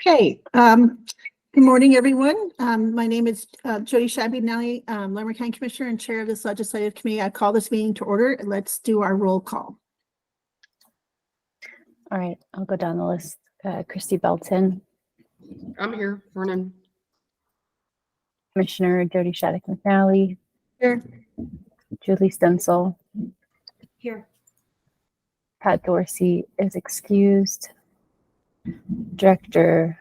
Okay, good morning, everyone. My name is Jody Shabby-Nelly, Lumber County Commissioner and Chair of this Legislative Committee. I call this meeting to order. Let's do our roll call. All right, I'll go down the list. Christy Belton. I'm here. Morning. Commissioner Jody Shattuck McNally. Here. Julie Stencil. Here. Pat Dorsey is excused. Director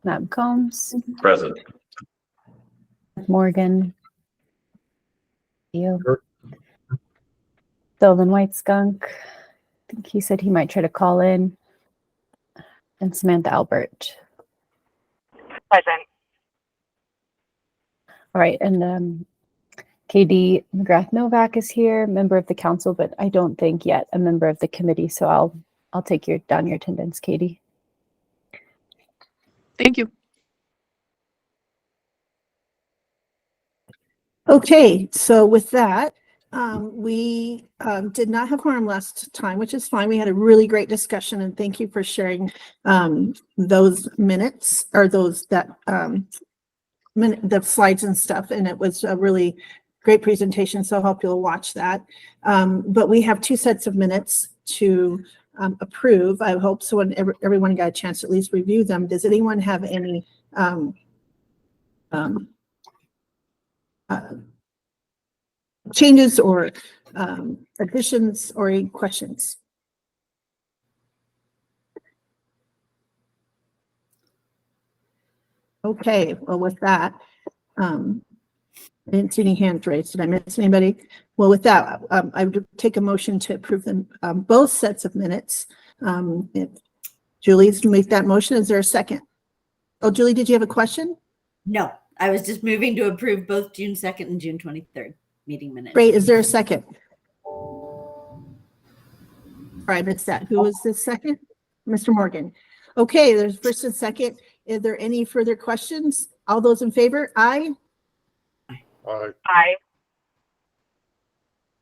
Matt Combs. Present. Morgan. Dolan White Skunk. I think he said he might try to call in. And Samantha Albert. Present. All right, and KD McGrath Novak is here, member of the council, but I don't think yet a member of the committee. So I'll take down your attendance, Katie. Thank you. Okay, so with that, we did not have quorum last time, which is fine. We had a really great discussion, and thank you for sharing those minutes or the slides and stuff. And it was a really great presentation, so I hope you'll watch that. But we have two sets of minutes to approve. I hope so when everyone got a chance to at least review them. Does anyone have any changes or additions or any questions? Okay, well, with that, I didn't see any hands raised. Did I miss anybody? Well, with that, I would take a motion to approve them, both sets of minutes. If Julie's make that motion. Is there a second? Oh, Julie, did you have a question? No, I was just moving to approve both June 2nd and June 23rd meeting minutes. Great. Is there a second? All right, it's that. Who is this second? Mr. Morgan. Okay, there's first and second. Is there any further questions? All those in favor? Aye. Aye.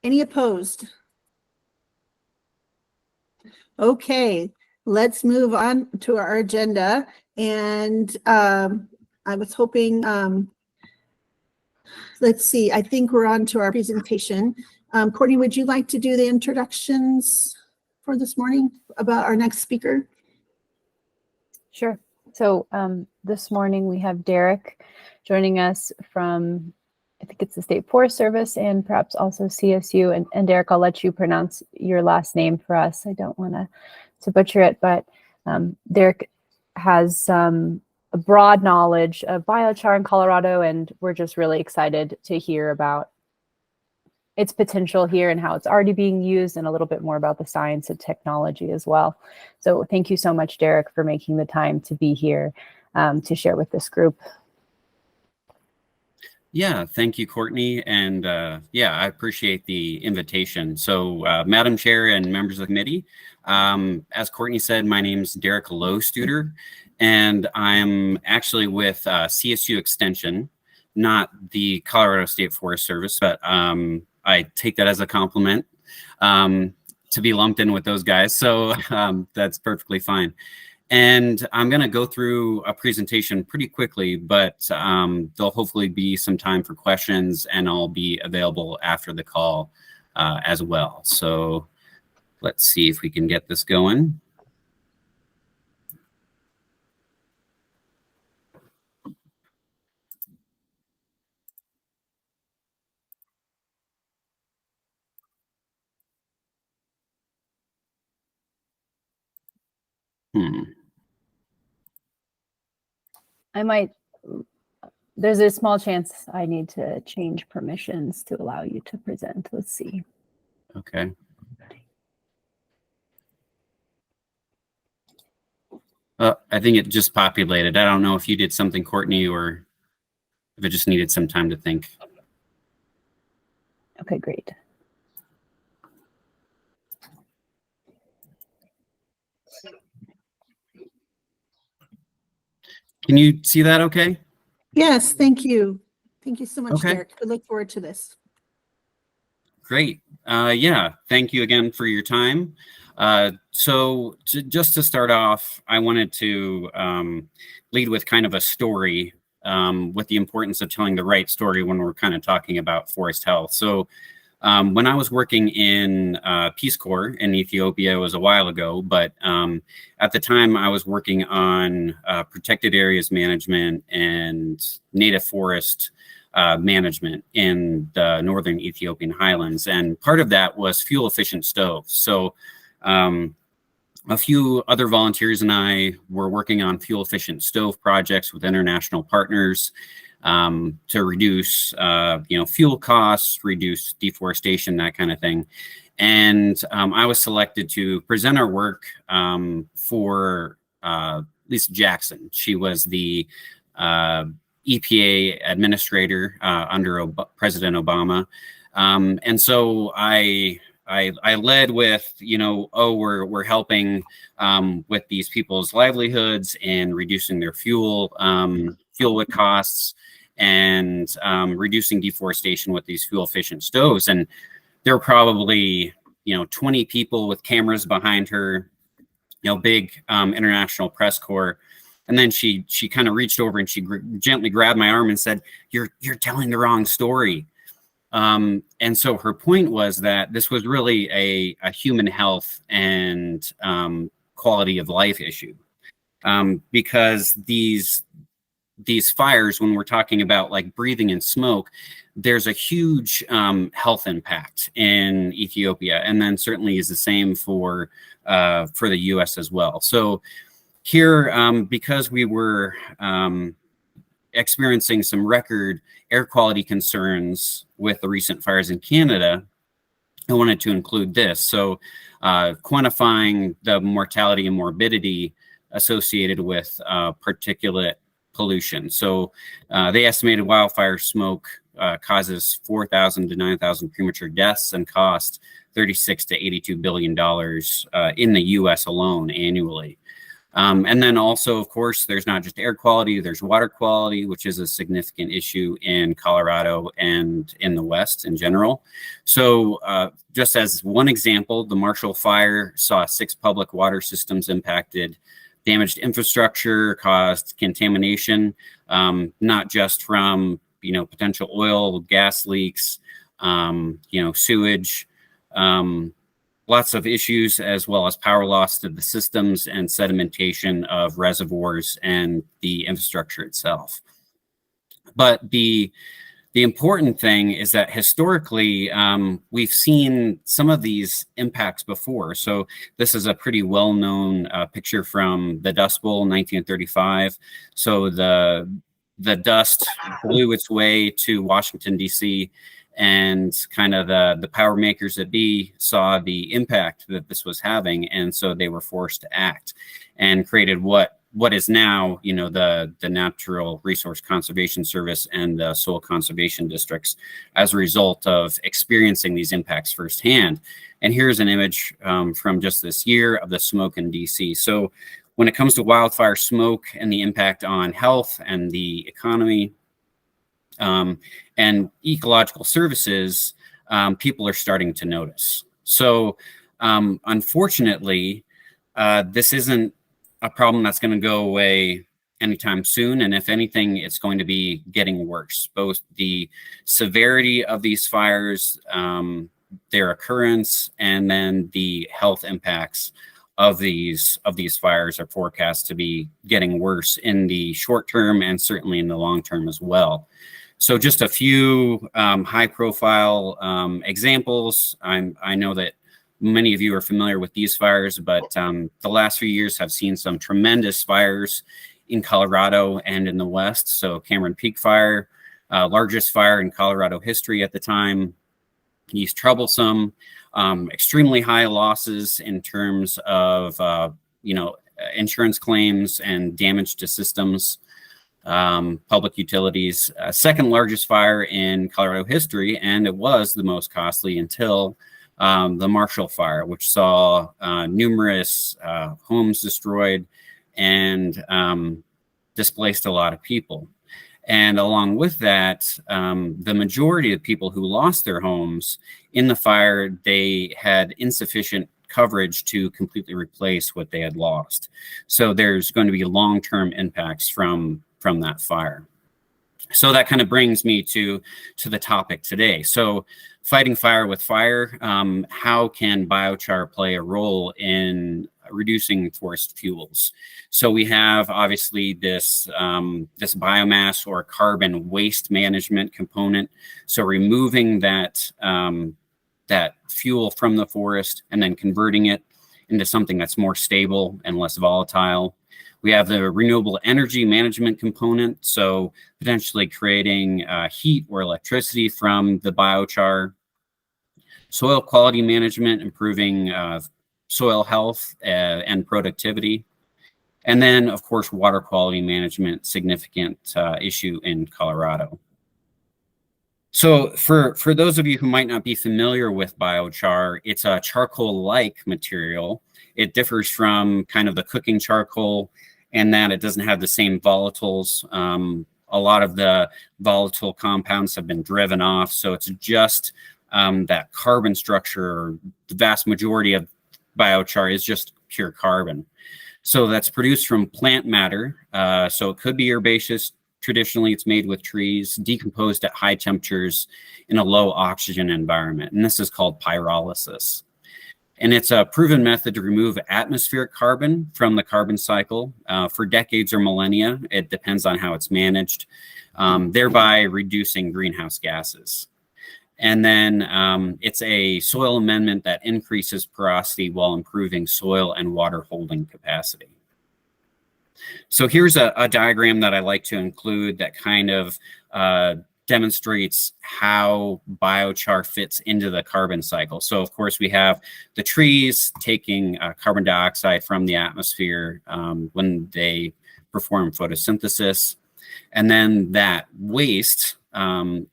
Any opposed? Okay, let's move on to our agenda. And I was hoping, let's see, I think we're on to our presentation. Courtney, would you like to do the introductions for this morning about our next speaker? Sure. So this morning we have Derek joining us from, I think it's the State Forest Service and perhaps also CSU. And Derek, I'll let you pronounce your last name for us. I don't want to butcher it, but Derek has a broad knowledge of biochar in Colorado, and we're just really excited to hear about its potential here and how it's already being used, and a little bit more about the science and technology as well. So thank you so much, Derek, for making the time to be here to share with this group. Yeah, thank you, Courtney. And yeah, I appreciate the invitation. So Madam Chair and members of the committee, as Courtney said, my name's Derek Lostuder, and I'm actually with CSU Extension, not the Colorado State Forest Service, but I take that as a compliment to be lumped in with those guys. So that's perfectly fine. And I'm going to go through a presentation pretty quickly, but there'll hopefully be some time for questions, and I'll be available after the call as well. So let's see if we can get this going. There's a small chance I need to change permissions to allow you to present. Let's see. Okay. I think it just populated. I don't know if you did something, Courtney, or if it just needed some time to think. Okay, great. Can you see that okay? Yes, thank you. Thank you so much, Okay. Derek. We look forward to this. Great. Yeah, thank you again for your time. Just to start off, I wanted to lead with kind of a story with the importance of telling the right story when we're kind of talking about forest health. So when I was working in Peace Corps in Ethiopia, it was a while ago, but at the time I was working on protected areas management and native forest management in the northern Ethiopian highlands. And part of that was fuel efficient stoves. So a few other volunteers and I were working on fuel efficient stove projects with international partners to reduce, fuel costs, reduce deforestation, that kind of thing. And I was selected to present our work for Lisa Jackson. She was the EPA administrator under President Obama. And so I led with, we're helping with these people's livelihoods and reducing their fuel costs and reducing deforestation with these fuel efficient stoves. And there were probably, 20 people with cameras behind her, big international press corps. And then she kind of reached over and she gently grabbed my arm and said, you're telling the wrong story. And so her point was that this was really a human health and quality of life issue, because these fires, when we're talking about like breathing in smoke, there's a huge health impact in Ethiopia, and then certainly is the same for the U.S. as well. So here, because we were experiencing some record air quality concerns with the recent fires in Canada, I wanted to include this. So quantifying the mortality and morbidity associated with particulate pollution. So they estimated wildfire smoke causes 4,000 to 9,000 premature deaths and costs $36 to $82 billion in the US alone annually. And then also, of course, there's not just air quality, there's water quality, which is a significant issue in Colorado and in the West in general. So just as one example, the Marshall Fire saw 6 public water systems impacted, damaged infrastructure, caused contamination, not just from, potential oil, gas leaks, sewage, lots of issues, as well as power loss to the systems and sedimentation of reservoirs and the infrastructure itself. But the important thing is that historically, we've seen some of these impacts before. So this is a pretty well-known picture from the Dust Bowl in 1935. So the dust blew its way to Washington, D.C., and kind of the power makers that be saw the impact that this was having. And so they were forced to act and created what is now, the Natural Resource Conservation Service and the soil conservation districts as a result of experiencing these impacts firsthand. And here's an image from just this year of the smoke in DC. So when it comes to wildfire smoke and the impact on health and the economy, and ecological services, people are starting to notice. So unfortunately, this isn't a problem that's going to go away anytime soon. And if anything, it's going to be getting worse. Both the severity of these fires, their occurrence, and then the health impacts of these fires are forecast to be getting worse in the short term and certainly in the long term as well. So just a few high-profile examples. I know that many of you are familiar with these fires, but the last few years have seen some tremendous fires in Colorado and in the West. So Cameron Peak Fire, largest fire in Colorado history at the time. East Troublesome, extremely high losses in terms of insurance claims and damage to systems. Public utilities, second largest fire in Colorado history, and it was the most costly until the Marshall Fire, which saw numerous homes destroyed and displaced a lot of people. And along with that, the majority of people who lost their homes in the fire, they had insufficient coverage to completely replace what they had lost. So there's going to be long-term impacts from that fire. So that kind of brings me to the topic today. So fighting fire with fire, how can biochar play a role in reducing forest fuels? So we have obviously this biomass or carbon waste management component. So removing that fuel from the forest and then converting it into something that's more stable and less volatile. We have the renewable energy management component, so potentially creating heat or electricity from the biochar. Soil quality management, improving soil health and productivity. And then, of course, water quality management, significant issue in Colorado. So for those of you who might not be familiar with biochar, it's a charcoal-like material. It differs from kind of the cooking charcoal in that it doesn't have the same volatiles. A lot of the volatile compounds have been driven off, so it's just that carbon structure. The vast majority of biochar is just pure carbon. So that's produced from plant matter. So it could be herbaceous. Traditionally, it's made with trees, decomposed at high temperatures in a low oxygen environment. And this is called pyrolysis. And it's a proven method to remove atmospheric carbon from the carbon cycle for decades or millennia. It depends on how it's managed, thereby reducing greenhouse gases. And then it's a soil amendment that increases porosity while improving soil and water holding capacity. So here's a diagram that I like to include that kind of demonstrates how biochar fits into the carbon cycle. So of course we have the trees taking carbon dioxide from the atmosphere when they perform photosynthesis. And then that waste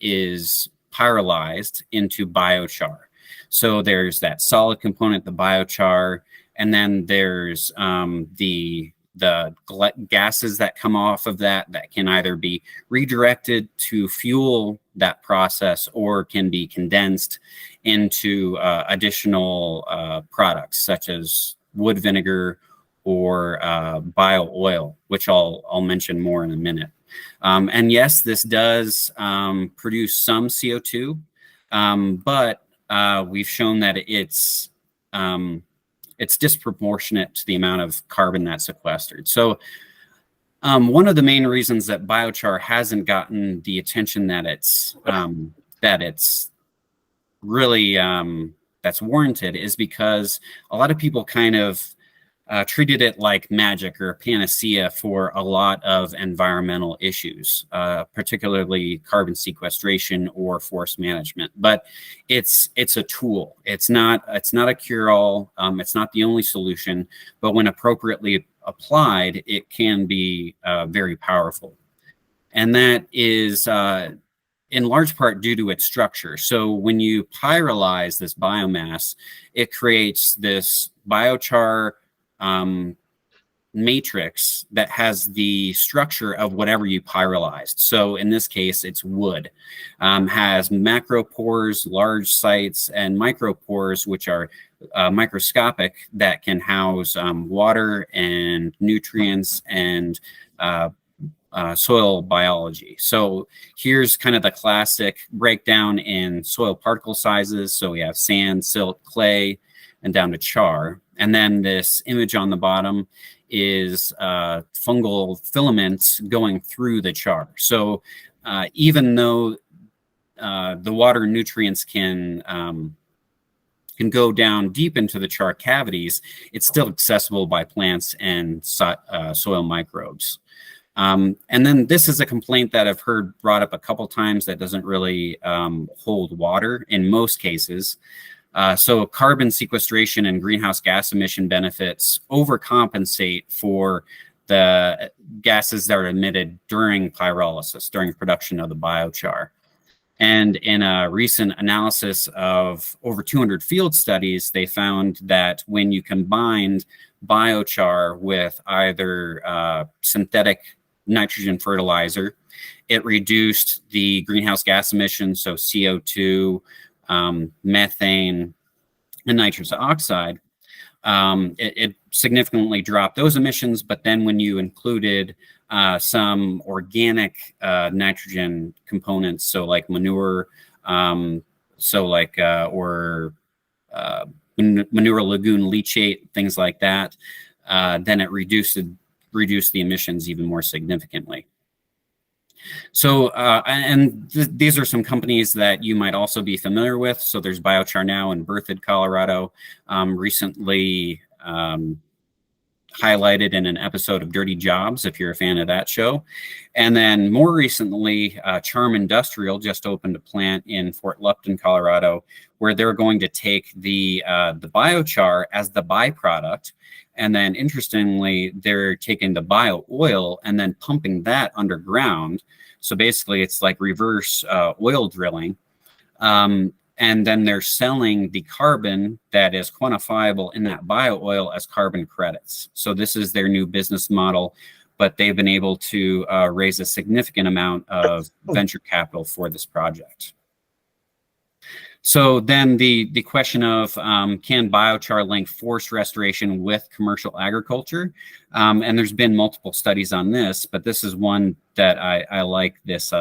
is pyrolyzed into biochar. So there's that solid component, the biochar, and then there's the gases that come off of that can either be redirected to fuel that process or can be condensed into additional products such as wood vinegar or bio oil, which I'll mention more in a minute. And yes, this does produce some CO2, but we've shown that it's disproportionate to the amount of carbon that's sequestered. So one of the main reasons that biochar hasn't gotten the attention that it's really that's warranted is because a lot of people kind of treated it like magic or a panacea for a lot of environmental issues, particularly carbon sequestration or forest management. But it's a tool. It's not a cure-all. It's not the only solution. But when appropriately applied, it can be very powerful. And that is in large part due to its structure. So when you pyrolyze this biomass, it creates this biochar matrix that has the structure of whatever you pyrolyzed. So in this case, it's wood. Has macropores, large sites, and micropores, which are microscopic, that can house water and nutrients and soil biology. So here's kind of the classic breakdown in soil particle sizes. So we have sand, silt, clay, and down to char. And then this image on the bottom is fungal filaments going through the char. So even though the water nutrients can go down deep into the char cavities, it's still accessible by plants and soil microbes. And then this is a complaint that I've heard brought up a couple times that doesn't really hold water in most cases. So carbon sequestration and greenhouse gas emission benefits overcompensate for the gases that are emitted during pyrolysis, during production of the biochar. And in a recent analysis of over 200 field studies, they found that when you combined biochar with either synthetic nitrogen fertilizer, it reduced the greenhouse gas emissions, so CO2, methane, and nitrous oxide. it significantly dropped those emissions. But then when you included some organic nitrogen components, so like manure, manure lagoon leachate, things like that, then it reduced the emissions even more significantly. So, these are some companies that you might also be familiar with. So there's Biochar Now in Berthoud, Colorado, recently highlighted in an episode of Dirty Jobs, if you're a fan of that show. And then more recently, Charm Industrial just opened a plant in Fort Lupton, Colorado, where they're going to take the biochar as the byproduct. And then interestingly, they're taking the bio oil and then pumping that underground. So basically it's like reverse oil drilling. And then they're selling the carbon that is quantifiable in that bio oil as carbon credits. So this is their new business model, but they've been able to raise a significant amount of venture capital for this project. So then the question of can biochar link forest restoration with commercial agriculture? And there's been multiple studies on this, but this is one that I like this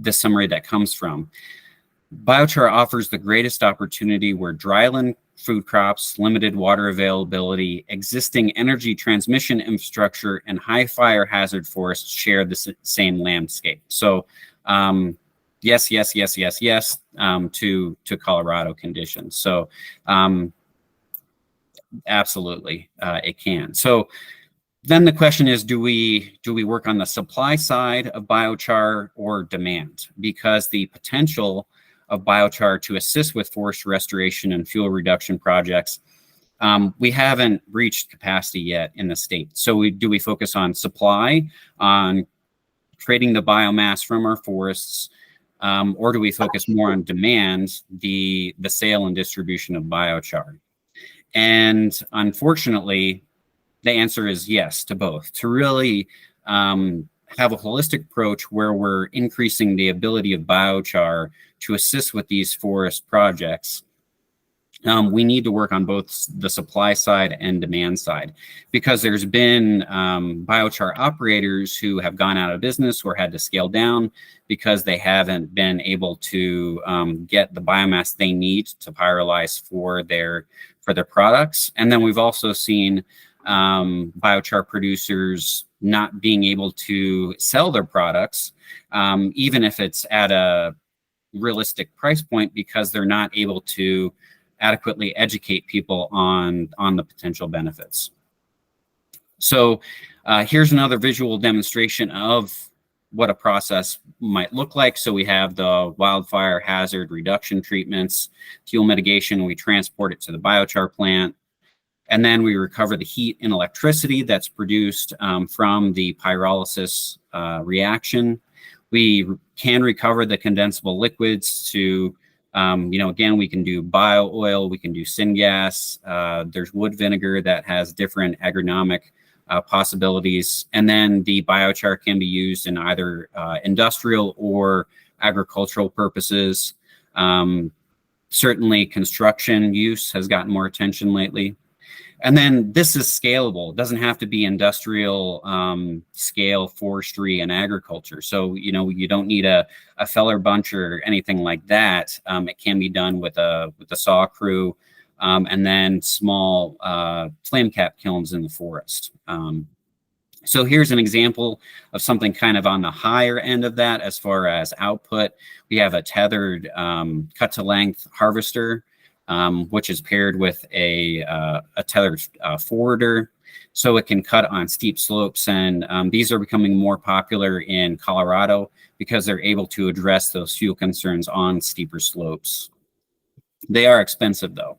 summary that comes from. Biochar offers the greatest opportunity where dryland food crops, limited water availability, existing energy transmission infrastructure, and high fire hazard forests share the same landscape. So yes to Colorado conditions. So absolutely it can. So then the question is, do we work on the supply side of biochar or demand? Because the potential of biochar to assist with forest restoration and fuel reduction projects, we haven't reached capacity yet in the state. So do we focus on supply, on creating the biomass from our forests, or do we focus more on demand, the sale and distribution of biochar? And unfortunately, the answer is yes to both. To really have a holistic approach where we're increasing the ability of biochar to assist with these forest projects, we need to work on both the supply side and demand side, because there's been biochar operators who have gone out of business or had to scale down because they haven't been able to get the biomass they need to pyrolyze for their products. And then we've also seen biochar producers not being able to sell their products, even if it's at a realistic price point, because they're not able to adequately educate people on the potential benefits. So here's another visual demonstration of what a process might look like. So we have the wildfire hazard reduction treatments, fuel mitigation, we transport it to the biochar plant, and then we recover the heat and electricity that's produced from the pyrolysis reaction. We can recover the condensable liquids to, again, we can do bio oil, we can do syngas. There's wood vinegar that has different agronomic possibilities. And then the biochar can be used in either industrial or agricultural purposes. Certainly construction use has gotten more attention lately. And then this is scalable. It doesn't have to be industrial scale forestry and agriculture. So, you don't need a feller bunch or anything like that. It can be done with a saw crew and then small flame cap kilns in the forest. So here's an example of something kind of on the higher end of that as far as output. We have a tethered cut to length harvester, which is paired with a tethered forwarder, so it can cut on steep slopes. And these are becoming more popular in Colorado because they're able to address those fuel concerns on steeper slopes. They are expensive though.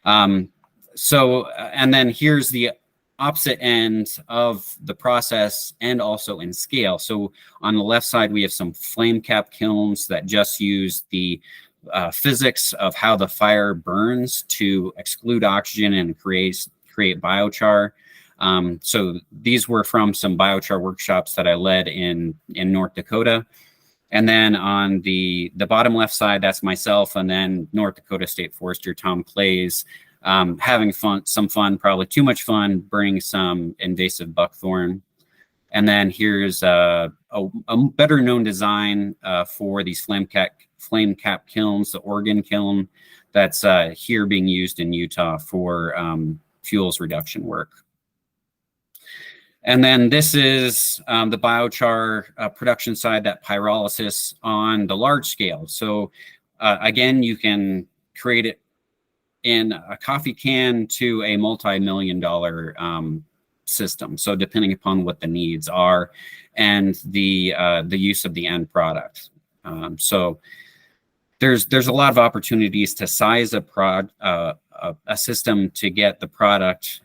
And then here's the opposite end of the process and also in scale. So on the left side, we have some flame cap kilns that just use the physics of how the fire burns to exclude oxygen and create biochar. So these were from some biochar workshops that I led in North Dakota. And then on the bottom left side, that's myself, and then North Dakota State Forester Tom Clays having some fun, probably too much fun, burning some invasive buckthorn. And then here's a better known design for these flame cap kilns, the Oregon kiln that's here being used in Utah for fuels reduction work. And then this is the biochar production side, that pyrolysis on the large scale. So again, you can create it in a coffee can to a multi-million-dollar system. So depending upon what the needs are and the use of the end product. So there's a lot of opportunities to size a system to get the product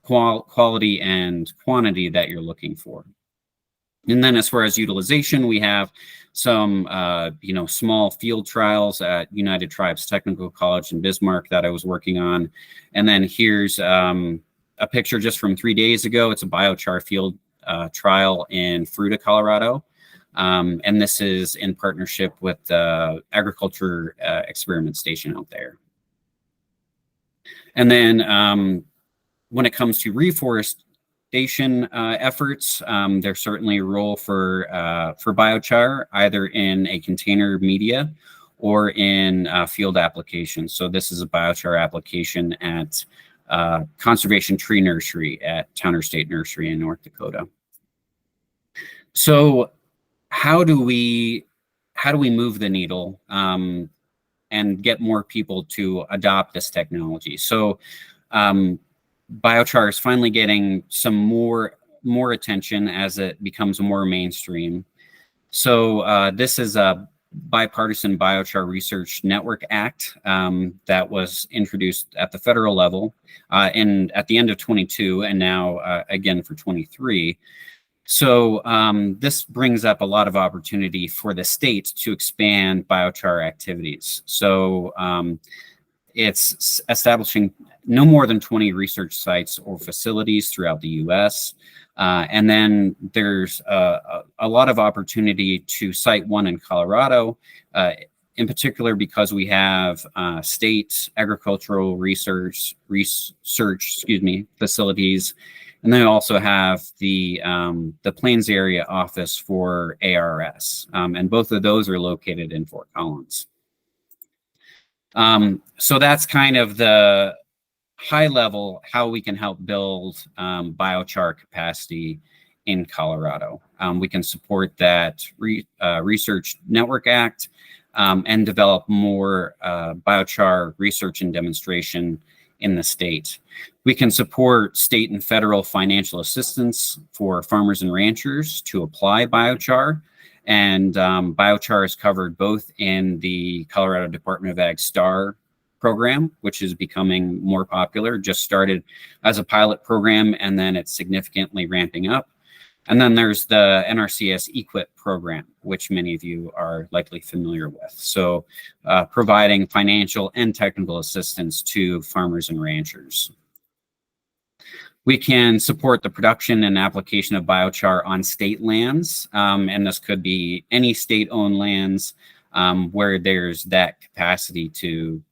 quality and quantity that you're looking for. And then as far as utilization, we have some small field trials at United Tribes Technical College in Bismarck that I was working on. And then here's a picture just from 3 days ago. It's a biochar field trial in Fruita, Colorado. And this is in partnership with the Agriculture Experiment Station out there. And then when it comes to reforestation efforts, there's certainly a role for biochar, either in a container media or in field applications. So this is a biochar application at Conservation Tree Nursery at Towner State Nursery in North Dakota. So how do we move the needle and get more people to adopt this technology? So biochar is finally getting some more attention as it becomes more mainstream. So this is a Bipartisan Biochar Research Network Act that was introduced at the federal level and at the end of 22 and now again for 23. So this brings up a lot of opportunity for the state to expand biochar activities. So it's establishing no more than 20 research sites or facilities throughout the U.S. And then there's a lot of opportunity to cite one in Colorado, in particular because we have state agricultural research facilities. And then we also have the Plains Area Office for ARS. And both of those are located in Fort Collins. So that's kind of the high level how we can help build biochar capacity in Colorado. We can support that Research Network Act and develop more biochar research and demonstration in the state. We can support state and federal financial assistance for farmers and ranchers to apply biochar. And biochar is covered both in the Colorado Department of Ag STAR program, which is becoming more popular, just started as a pilot program, and then it's significantly ramping up. And then there's the NRCS EQIP program, which many of you are likely familiar with. So providing financial and technical assistance to farmers and ranchers. We can support the production and application of biochar on state lands, and this could be any state-owned lands where there's that capacity to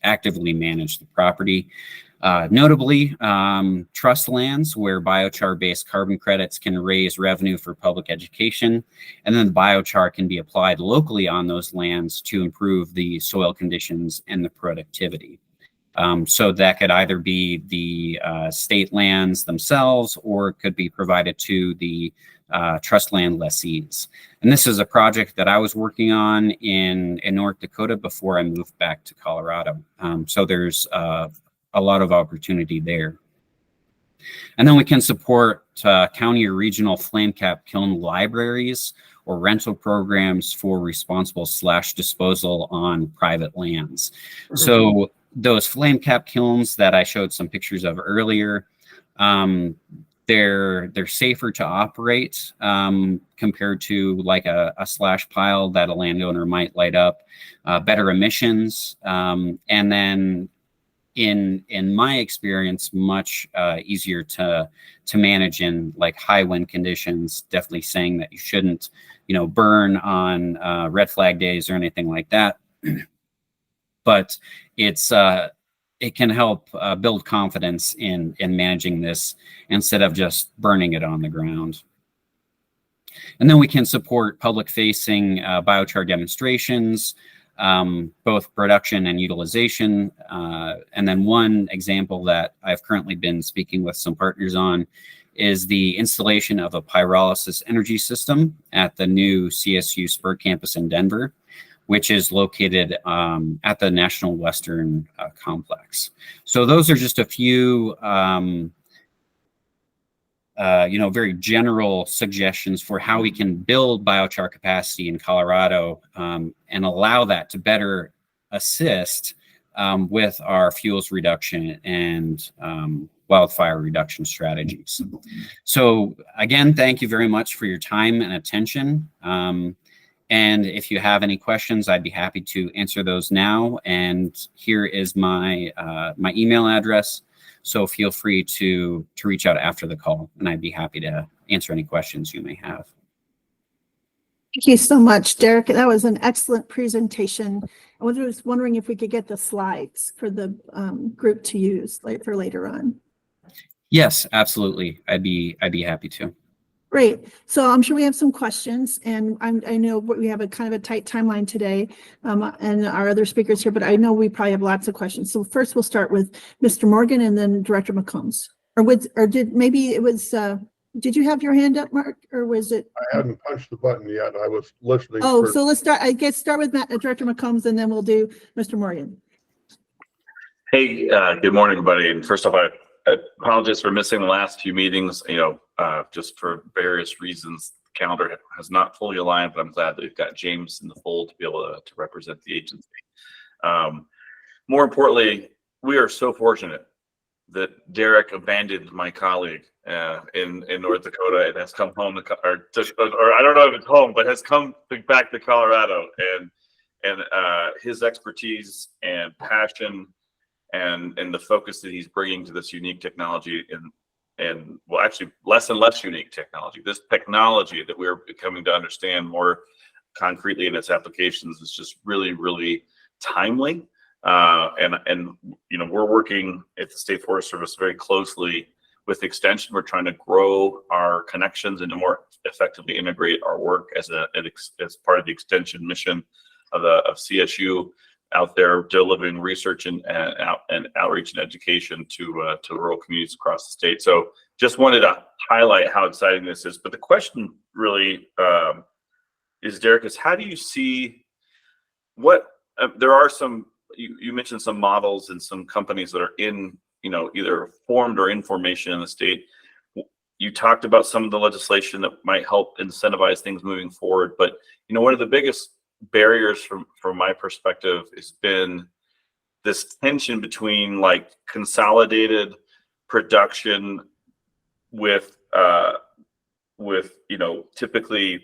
actively manage the property. Notably, trust lands where biochar-based carbon credits can raise revenue for public education, and then biochar can be applied locally on those lands to improve the soil conditions and the productivity. So that could either be the state lands themselves, or it could be provided to the trust land lessees. And this is a project that I was working on in North Dakota before I moved back to Colorado. So there's a lot of opportunity there. And then we can support county or regional flame cap kiln libraries or rental programs for responsible /disposal on private lands. So those flame cap kilns that I showed some pictures of earlier, they're safer to operate compared to like a slash pile that a landowner might light up, better emissions, and then in my experience, much easier to manage in like high wind conditions. Definitely saying that you shouldn't, burn on red flag days or anything like that. But it's it can help build confidence in managing this instead of just burning it on the ground. And then we can support public-facing biochar demonstrations, both production and utilization. And then one example that I've currently been speaking with some partners on is the installation of a pyrolysis energy system at the new CSU Spur campus in Denver, which is located at the National Western Complex. So those are just a few very general suggestions for how we can build biochar capacity in Colorado and allow that to better assist with our fuels reduction and wildfire reduction strategies. So again, thank you very much for your time and attention. And if you have any questions, I'd be happy to answer those now. And here is my my email address. So feel free to reach out after the call, and I'd be happy to answer any questions you may have. Thank you so much, Derek. That was an excellent presentation. I was wondering if we could get the slides for the group to use for later on. Yes, absolutely. I'd be happy to. Great. So I'm sure we have some questions, and I know we have a kind of a tight timeline today, and our other speakers here, but I know we probably have lots of questions. So first we'll start with Mr. Morgan and then Director McCombs. Did you have your hand up, Mark, or was it? I hadn't punched the button yet. I was listening. Oh, so let's start with Director McCombs, and then we'll do Mr. Morgan. Hey, good morning, everybody. And first off, I apologize for missing the last few meetings. Just for various reasons, the calendar has not fully aligned, but I'm glad that we've got James in the fold to be able to represent the agency. More importantly, we are so fortunate that Derek abandoned my colleague in North Dakota and has come home or I don't know if it's home, but has come back to Colorado, and his expertise and passion and the focus that he's bringing to this unique technology and well, actually less and less unique technology. This technology that we're coming to understand more concretely in its applications is just really, really timely. And we're working at the State Forest Service very closely with Extension. We're trying to grow our connections and to more effectively integrate our work as part of the Extension mission of CSU out there delivering research and outreach and education to rural communities across the state. So just wanted to highlight how exciting this is. But the question really is, Derek, is how do you see what there are some, you mentioned some models and some companies that are in, either formed or in formation in the state. You talked about some of the legislation that might help incentivize things moving forward. But, one of the biggest barriers from my perspective has been this tension between like consolidated production with typically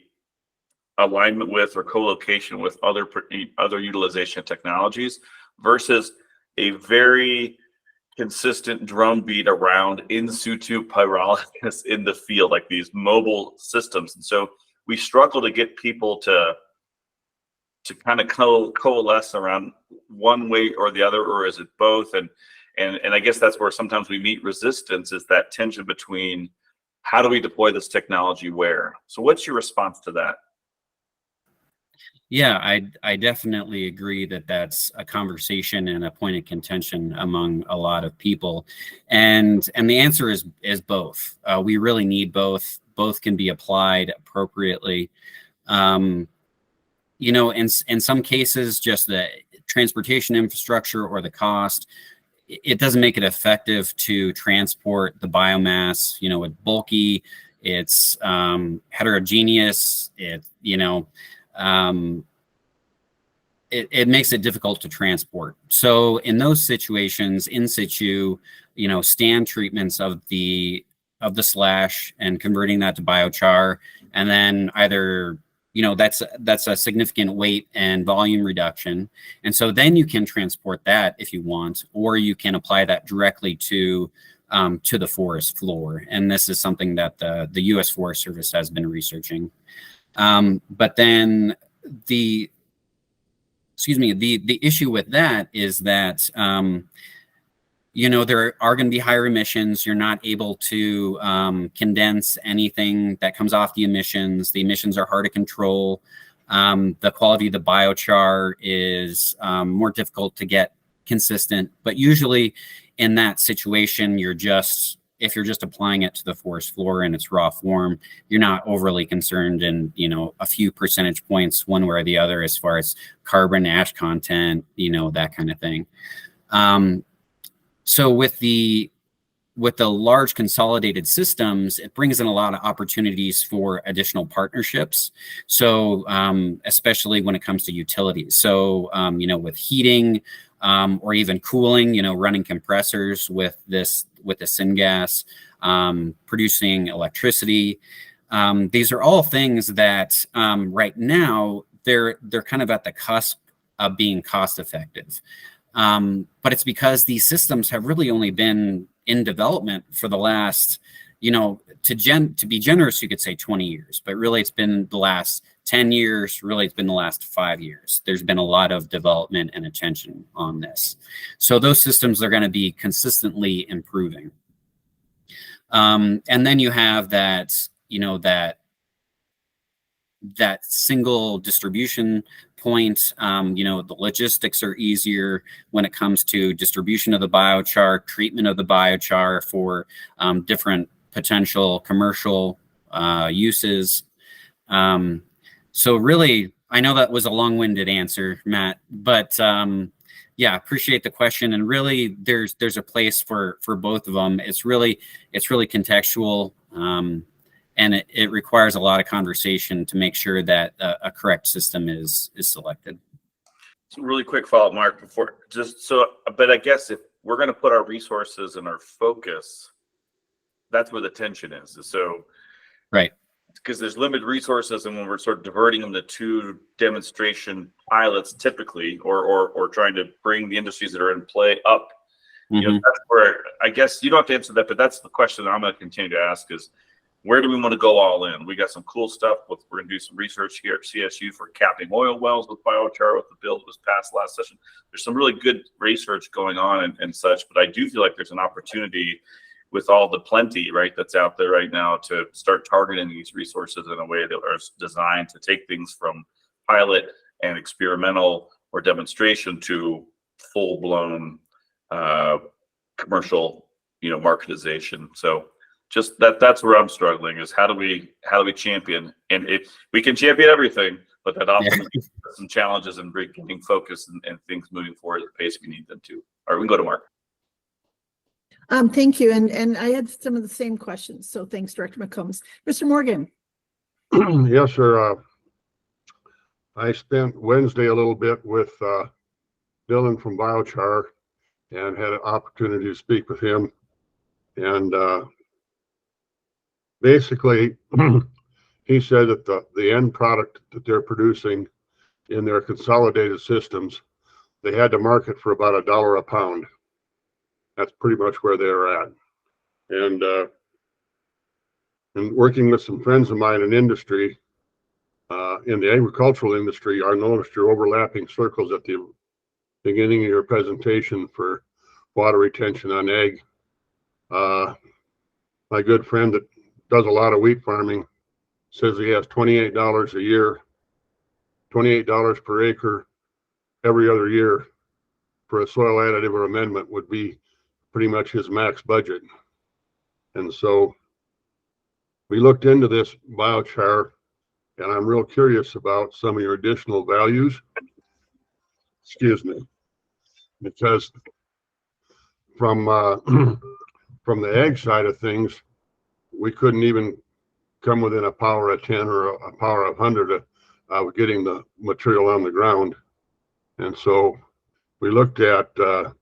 alignment with or co-location with other utilization technologies versus a very consistent drumbeat around in situ pyrolysis in the field, like these mobile systems. And so we struggle to get people to kind of coalesce around one way or the other, or is it both? And I guess that's where sometimes we meet resistance, is that tension between how do we deploy this technology where? So what's your response to that? Yeah, I definitely agree that that's a conversation and a point of contention among a lot of people. And the answer is both. We really need both. Both can be applied appropriately. In some cases, just the transportation infrastructure or the cost, it doesn't make it effective to transport the biomass. It's bulky, it's heterogeneous, it makes it difficult to transport. So in those situations, in situ, stand treatments of the slash and converting that to biochar, and then either that's a significant weight and volume reduction. And so then you can transport that if you want, or you can apply that directly to the forest floor. And this is something that the U.S. Forest Service has been researching. But then the issue with that is that there are going to be higher emissions. You're not able to condense anything that comes off the emissions. The emissions are hard to control. The quality of the biochar is more difficult to get consistent. But usually in that situation, if you're just applying it to the forest floor in its raw form, you're not overly concerned in, a few percentage points one way or the other as far as carbon, ash content, that kind of thing. So with the large consolidated systems, it brings in a lot of opportunities for additional partnerships. So especially when it comes to utilities. So, with heating or even cooling, running compressors with the syngas, producing electricity. These are all things that right now they're kind of at the cusp of being cost effective. But it's because these systems have really only been in development for the last, to be generous, you could say 20 years, but really it's been the last 10 years, really it's been the last 5 years. There's been a lot of development and attention on this. So those systems are going to be consistently improving. And then you have that single distribution point. The logistics are easier when it comes to distribution of the biochar, treatment of the biochar for different potential commercial uses. So really, I know that was a long-winded answer, Matt, but appreciate the question. And really, there's a place for both of them. It's really contextual. And it requires a lot of conversation to make sure that a correct system is selected. So really quick follow-up, Mark, but I guess if we're going to put our resources and our focus, that's where the tension is. So, right. Because there's limited resources, and when we're sort of diverting them to 2 demonstration pilots typically, or trying to bring the industries that are in play up, that's where I guess you don't have to answer that, but that's the question that I'm going to continue to ask is, where do we want to go all in? We got some cool stuff. We're going to do some research here at CSU for capping oil wells with biochar with the bill that was passed last session. There's some really good research going on and such, but I do feel like there's an opportunity with all the plenty, right, that's out there right now to start targeting these resources in a way that are designed to take things from pilot and experimental or demonstration to full-blown commercial, marketization. So just that's where I'm struggling is how do we champion, and if we can champion everything, but that often some challenges in getting focus and things moving forward at the pace we need them to. All right, we can go to Mark. Thank you. And I had some of the same questions. So thanks, Director McCombs. Mr. Morgan. Yes, sir. I spent Wednesday a little bit with Dylan from Biochar and had an opportunity to speak with him. And basically, he said that the end product that they're producing in their consolidated systems, they had to market for about $1 a pound. That's pretty much where they're at. And working with some friends of mine in industry, in the agricultural industry, I noticed your overlapping circles at the beginning of your presentation for water retention on ag. My good friend that does a lot of wheat farming says he has $28 a year, $28 per acre every other year for a soil additive or amendment would be pretty much his max budget. And so we looked into this biochar, and I'm real curious about some of your additional values. Excuse me, because from the ag side of things, we couldn't even come within a power of 10 or a power of 100 of getting the material on the ground. And so we looked at the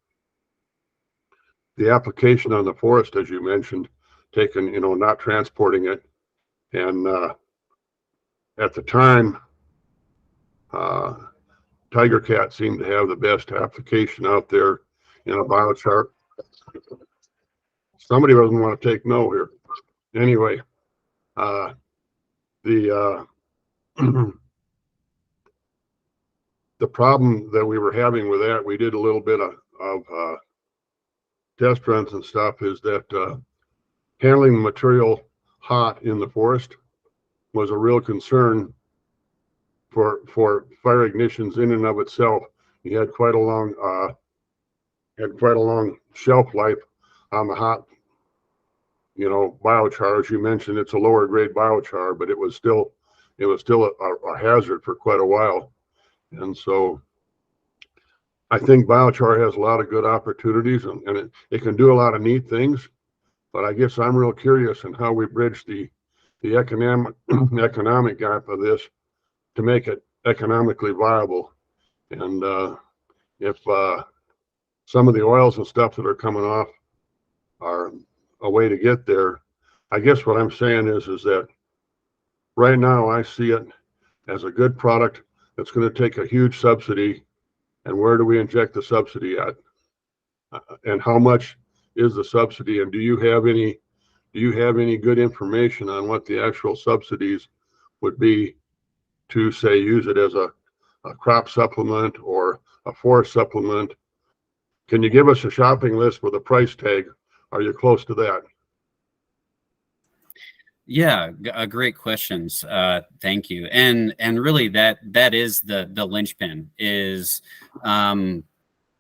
application on the forest, as you mentioned, taking, not transporting it. And at the time, Tiger Cat seemed to have the best application out there in a biochar. Somebody doesn't want to take no here. Anyway, the problem that we were having with that, we did a little bit of test runs and stuff is that handling the material hot in the forest was a real concern for fire ignitions in and of itself. You had quite a long shelf life on the hot, biochar. As you mentioned, it's a lower grade biochar, but it was still a hazard for quite a while. And so I think biochar has a lot of good opportunities, and it can do a lot of neat things. But I guess I'm real curious in how we bridge the economic gap of this to make it economically viable. And if some of the oils and stuff that are coming off are a way to get there, I guess what I'm saying is that right now I see it as a good product that's going to take a huge subsidy. And where do we inject the subsidy at? And how much is the subsidy? And do you have any good information on what the actual subsidies would be to, say, use it as a crop supplement or a forest supplement? Can you give us a shopping list with a price tag? Are you close to that? Yeah, great questions. Thank you. And really that is the linchpin is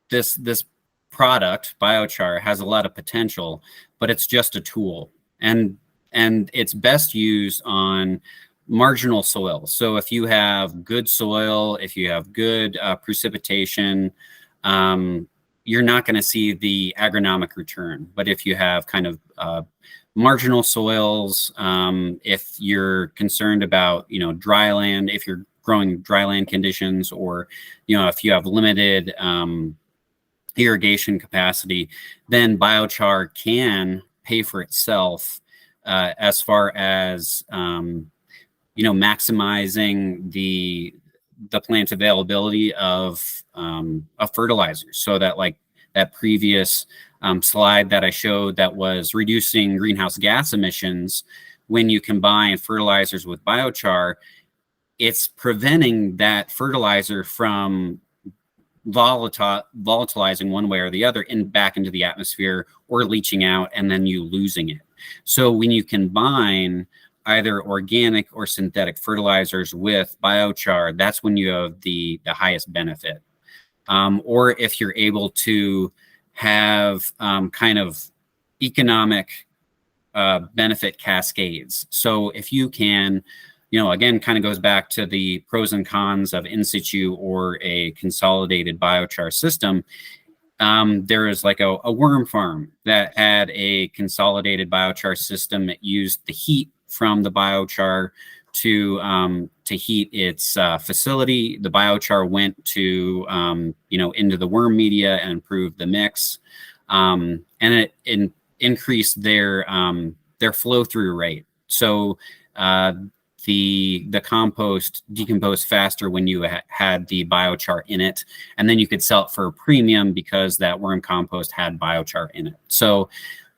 this product, biochar, has a lot of potential, but it's just a tool, and it's best used on marginal soil. So if you have good soil, if you have good precipitation, you're not going to see the agronomic return. But if you have kind of marginal soils, if you're concerned about, dry land, if you're growing dry land conditions, or, if you have limited irrigation capacity, then biochar can pay for itself as far as, maximizing the plant availability of fertilizers. So that, like that previous slide that I showed that was reducing greenhouse gas emissions, when you combine fertilizers with biochar, it's preventing that fertilizer from volatilizing one way or the other back into the atmosphere, or leaching out and then you losing it. So when you combine either organic or synthetic fertilizers with biochar, that's when you have the highest benefit. Or if you're able to have kind of economic benefit cascades. So if you can, again, kind of goes back to the pros and cons of in situ or a consolidated biochar system. There is like a worm farm that had a consolidated biochar system that used the heat from the biochar to heat its facility. The biochar went to into the worm media and improved the mix, and it increased their flow through rate. So the compost decomposed faster when you had the biochar in it, and then you could sell it for a premium because that worm compost had biochar in it. So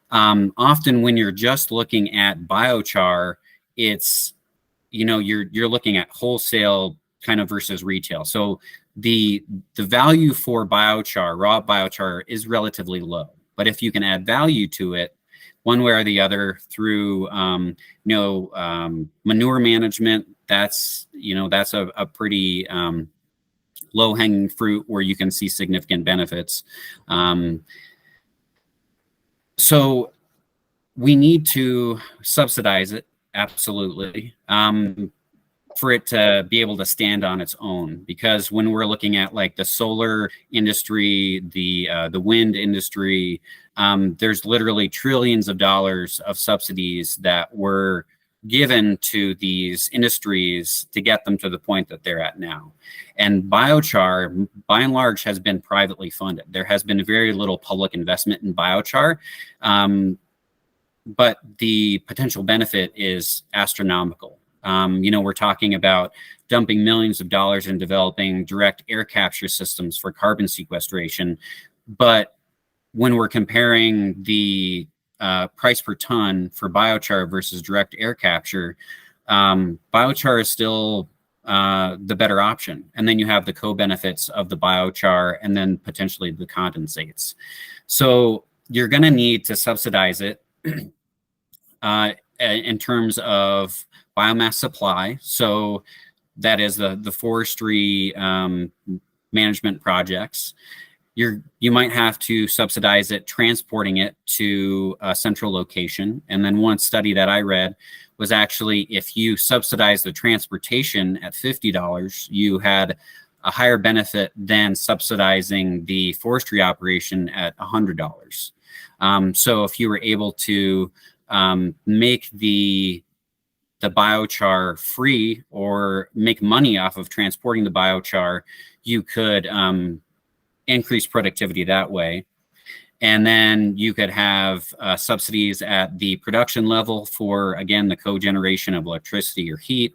often when you're just looking at biochar, it's you're looking at wholesale kind of versus retail. So the value for biochar, raw biochar, is relatively low. But if you can add value to it one way or the other through manure management, that's a pretty low hanging fruit where you can see significant benefits. So we need to subsidize it, absolutely, for it to be able to stand on its own. Because when we're looking at like the solar industry, the wind industry, there's literally trillions of dollars of subsidies that were given to these industries to get them to the point that they're at now. And biochar, by and large, has been privately funded. There has been very little public investment in biochar, but the potential benefit is astronomical. We're talking about dumping millions of dollars in developing direct air capture systems for carbon sequestration. But when we're comparing the price per ton for biochar versus direct air capture, biochar is still the better option. And then you have the co-benefits of the biochar and then potentially the condensates. So you're going to need to subsidize it in terms of biomass supply. So that is the forestry management projects. You might have to subsidize it, transporting it to a central location. And then one study that I read was actually if you subsidize the transportation at $50, you had a higher benefit than subsidizing the forestry operation at $100. So if you were able to make the biochar free or make money off of transporting the biochar, you could increase productivity that way. And then you could have subsidies at the production level for, again, the cogeneration of electricity or heat.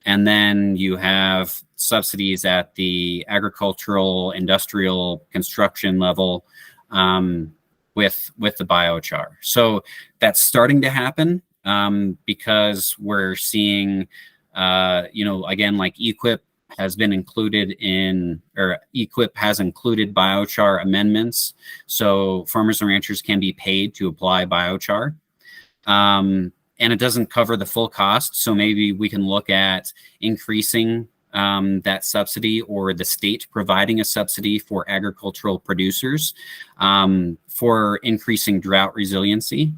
And then you have subsidies at the agricultural, industrial, construction level with the biochar. So that's starting to happen because we're seeing, again, like EQIP has been included in, or EQIP has included biochar amendments. So farmers and ranchers can be paid to apply biochar. And it doesn't cover the full cost. So maybe we can look at increasing that subsidy, or the state providing a subsidy for agricultural producers for increasing drought resiliency.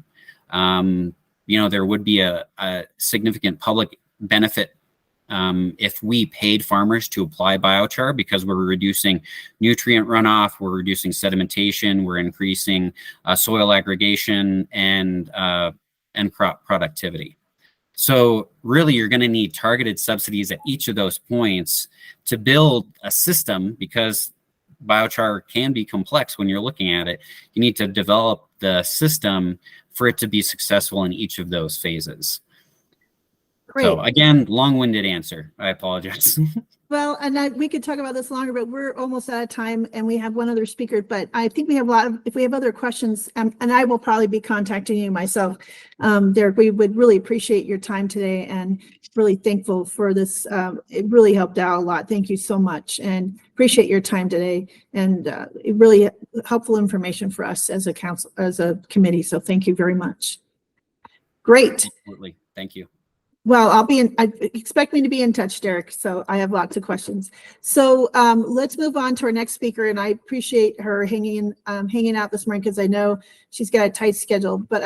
There would be a significant public benefit if we paid farmers to apply biochar, because we're reducing nutrient runoff, we're reducing sedimentation, we're increasing soil aggregation and crop productivity. So really, you're going to need targeted subsidies at each of those points to build a system, because biochar can be complex when you're looking at it. You need to develop the system for it to be successful in each of those phases. Great. So again, long-winded answer. I apologize. Well, and we could talk about this longer, but we're almost out of time and we have one other speaker, but I think we have a lot of, if we have other questions, and I will probably be contacting you myself, Derek, we would really appreciate your time today and really thankful for this. It really helped out a lot. Thank you so much, and appreciate your time today, and it really helpful information for us as a council, as a committee. So thank you very much. Great. Absolutely. Thank you. Well, I expect me to be in touch, Derek. So I have lots of questions. So let's move on to our next speaker. And I appreciate her hanging out this morning, because I know she's got a tight schedule. But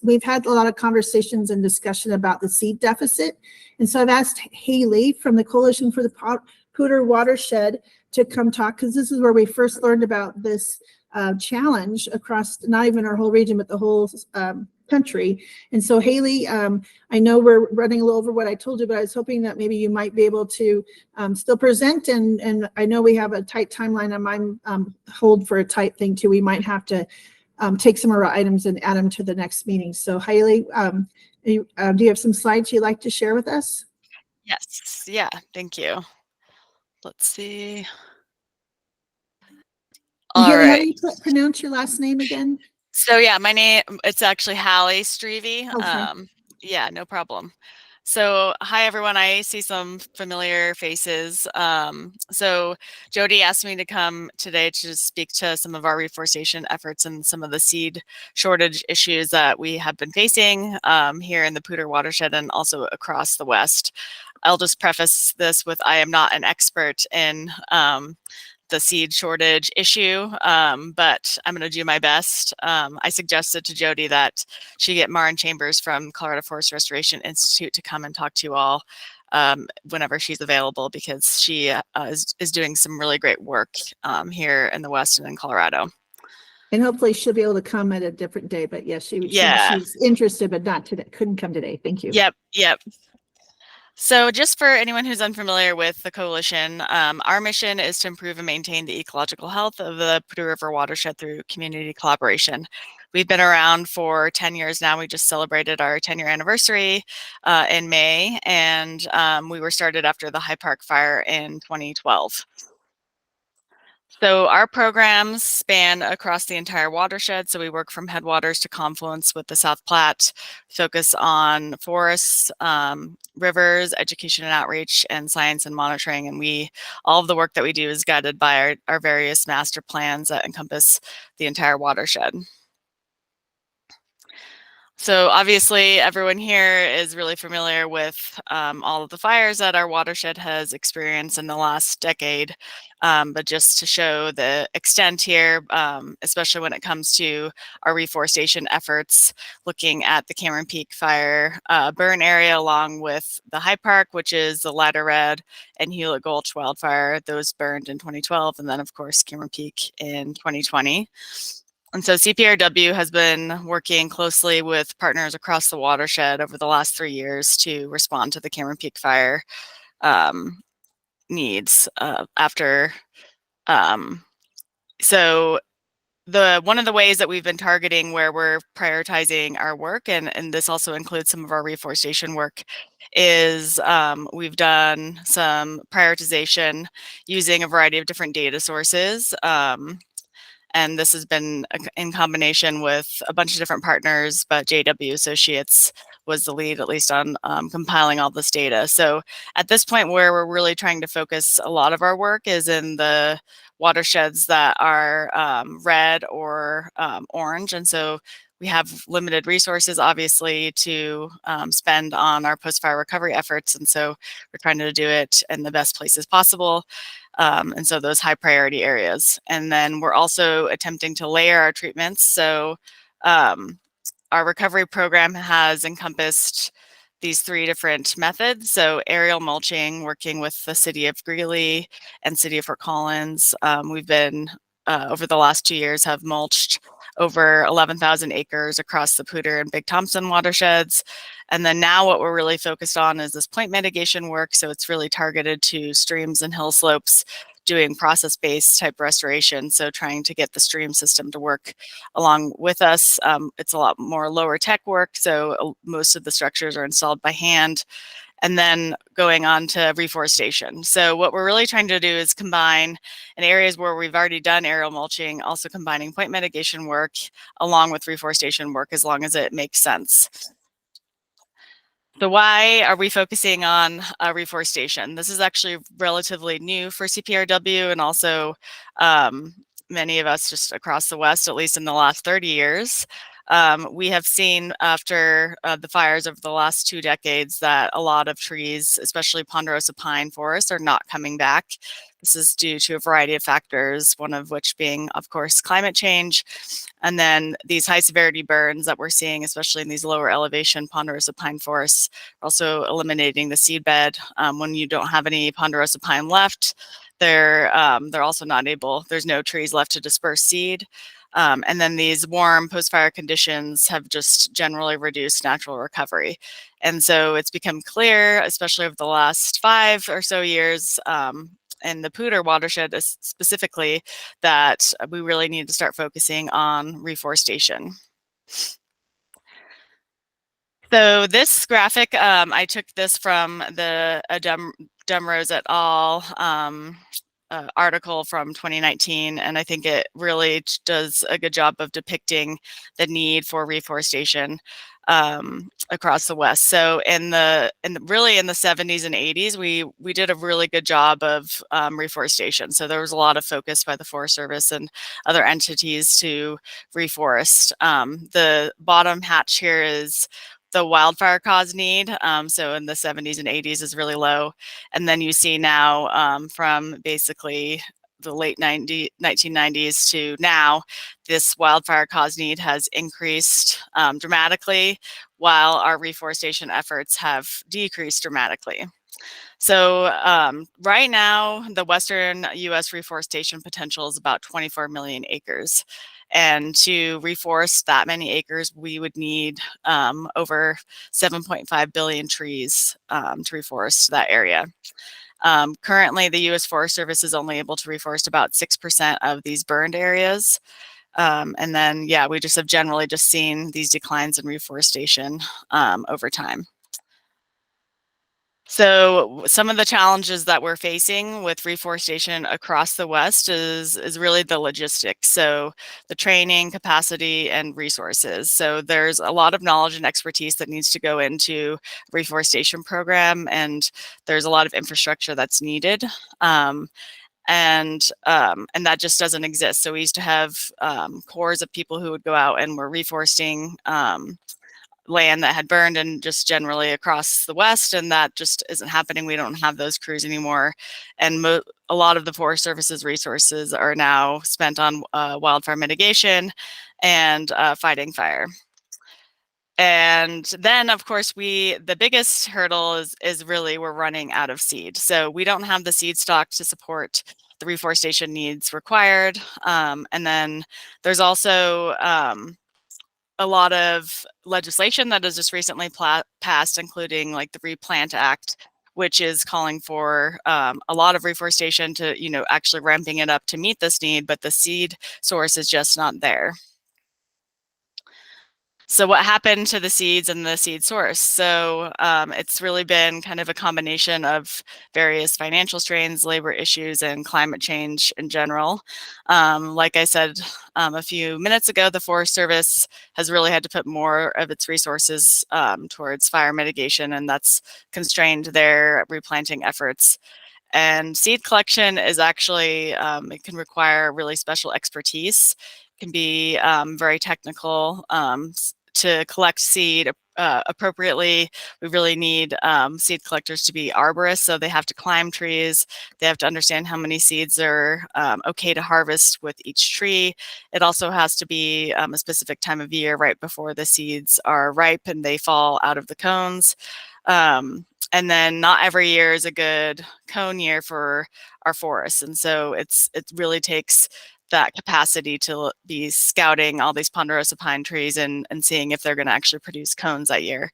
we've had a lot of conversations and discussion about the seed deficit. And so I've asked Haley from the Coalition for the Poudre Watershed to come talk, because this is where we first learned about this challenge across not even our whole region, but the whole country. And so Haley, I know we're running a little over what I told you, but I was hoping that maybe you might be able to still present. And I know we have a tight timeline on my hold for a tight thing too. We might have to take some of our items and add them to the next meeting. So Haley, do you have some slides you'd like to share with us? Yes. Yeah. Thank you. Let's see. All Haley, how right. do you pronounce your last name again? So yeah, my name, it's actually Hallie Strevey. Okay. Yeah, no problem. So hi everyone, I see some familiar faces. So Jody asked me to come today to speak to some of our reforestation efforts and some of the seed shortage issues that we have been facing here in the Poudre watershed and also across the West. I'll just preface this with, I am not an expert in the seed shortage issue, but I'm going to do my best. I suggested to Jody that she get Maren Chambers from Colorado Forest Restoration Institute to come and talk to you all whenever she's available, because she is doing some really great work here in the West and in Colorado. And hopefully she'll be able to come at a different day, but yes, she's interested, but not today. Couldn't come today. Thank you. Yep. So just for anyone who's unfamiliar with the coalition, our mission is to improve and maintain the ecological health of the Poudre River watershed through community collaboration. We've been around for 10 years now. We just celebrated our 10-year anniversary in May, and we were started after the High Park fire in 2012. So our programs span across the entire watershed. So we work from headwaters to confluence with the South Platte, focus on forests, rivers, education and outreach, and science and monitoring. And all of the work that we do is guided by our various master plans that encompass the entire watershed. So obviously everyone here is really familiar with all of the fires that our watershed has experienced in the last decade. But just to show the extent here, especially when it comes to our reforestation efforts, looking at the Cameron Peak fire burn area along with the High Park, which is the Ladder Red and Hewlett Gulch wildfire. Those burned in 2012, and then of course Cameron Peak in 2020. And so CPRW has been working closely with partners across the watershed over the last 3 years to respond to the Cameron Peak fire needs after. So one of the ways that we've been targeting where we're prioritizing our work, and this also includes some of our reforestation work, is we've done some prioritization using a variety of different data sources. And this has been in combination with a bunch of different partners, but JW Associates was the lead, at least on compiling all this data. So at this point, where we're really trying to focus a lot of our work is in the watersheds that are red or orange. And so we have limited resources, obviously, to spend on our post-fire recovery efforts. And so we're trying to do it in the best places possible. And so those high priority areas. And then we're also attempting to layer our treatments. So our recovery program has encompassed these 3 different methods. So aerial mulching, working with the city of Greeley and city of Fort Collins. We've been, over the last 2 years, have mulched over 11,000 acres across the Poudre and Big Thompson watersheds. And then now what we're really focused on is this point mitigation work. So it's really targeted to streams and hill slopes, doing process-based type restoration. So trying to get the stream system to work along with us. It's a lot more lower tech work. So most of the structures are installed by hand. And then going on to reforestation. So what we're really trying to do is combine in areas where we've already done aerial mulching, also combining point mitigation work along with reforestation work as long as it makes sense. So why are we focusing on reforestation? This is actually relatively new for CPRW and also many of us just across the West, at least in the last 30 years. We have seen after the fires over the last 2 decades that a lot of trees, especially ponderosa pine forests, are not coming back. This is due to a variety of factors, one of which being, of course, climate change. And then these high severity burns that we're seeing, especially in these lower elevation ponderosa pine forests, are also eliminating the seed bed. When you don't have any ponderosa pine left, they're also not able, there's no trees left to disperse seed. And then these warm post-fire conditions have just generally reduced natural recovery. And so it's become clear, especially over the last 5 or so years, in the Poudre watershed specifically, that we really need to start focusing on reforestation. So this graphic, I took this from the Demrose et al. Article from 2019, and I think it really does a good job of depicting the need for reforestation across the West. So really in the 70s and 80s, we did a really good job of reforestation. So there was a lot of focus by the Forest Service and other entities to reforest. The bottom hatch here is the wildfire cause need. So in the 70s and 80s is really low. And then you see now from basically the late 1990s to now, this wildfire cause need has increased dramatically, while our reforestation efforts have decreased dramatically. So right now, the Western US reforestation potential is about 24 million acres. And to reforest that many acres, we would need over 7.5 billion trees to reforest that area. Currently, the U.S. Forest Service is only able to reforest about 6% of these burned areas. And then, yeah, we just have generally just seen these declines in reforestation over time. So some of the challenges that we're facing with reforestation across the West is really the logistics. So the training, capacity, and resources. So there's a lot of knowledge and expertise that needs to go into a reforestation program, and there's a lot of infrastructure that's needed. And that just doesn't exist. So we used to have corps of people who would go out and were reforesting land that had burned and just generally across the West, and that just isn't happening. We don't have those crews anymore. And a lot of the Forest Service's resources are now spent on wildfire mitigation and fighting fire. And then, of course, the biggest hurdle is really we're running out of seed. So we don't have the seed stock to support the reforestation needs required. And then there's also a lot of legislation that has just recently passed, including like the Replant Act, which is calling for a lot of reforestation to, actually ramping it up to meet this need, but the seed source is just not there. So what happened to the seeds and the seed source? So it's really been kind of a combination of various financial strains, labor issues, and climate change in general. Like I said a few minutes ago, the Forest Service has really had to put more of its resources towards fire mitigation, and that's constrained their replanting efforts. And seed collection is actually, it can require really special expertise. It can be very technical. To collect seed appropriately, we really need seed collectors to be arborists, so they have to climb trees. They have to understand how many seeds are okay to harvest with each tree. It also has to be a specific time of year, right before the seeds are ripe and they fall out of the cones. And then not every year is a good cone year for our forests, and so it really takes that capacity to be scouting all these ponderosa pine trees and seeing if they're going to actually produce cones that year.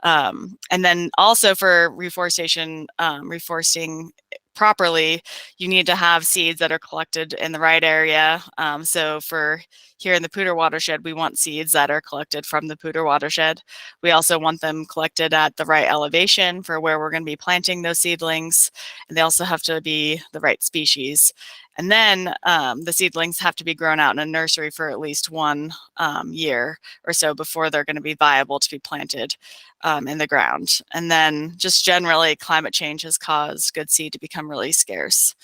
And then also for reforestation, reforesting properly, you need to have seeds that are collected in the right area. So for here in the Poudre watershed, we want seeds that are collected from the Poudre watershed. We also want them collected at the right elevation for where we're going to be planting those seedlings. And they also have to be the right species. And then the seedlings have to be grown out in a nursery for at least 1 year or so before they're going to be viable to be planted in the ground. And then just generally, climate change has caused good seed to become really scarce.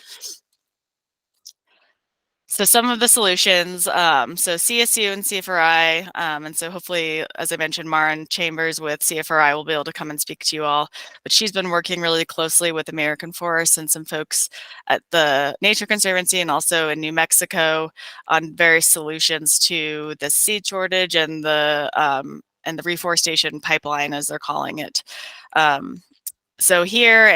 So some of the solutions, so CSU and CFRI, and so hopefully, as I mentioned, Maren Chambers with CFRI will be able to come and speak to you all, but she's been working really closely with American Forests and some folks at the Nature Conservancy and also in New Mexico on various solutions to the seed shortage and the reforestation pipeline, as they're calling it. So here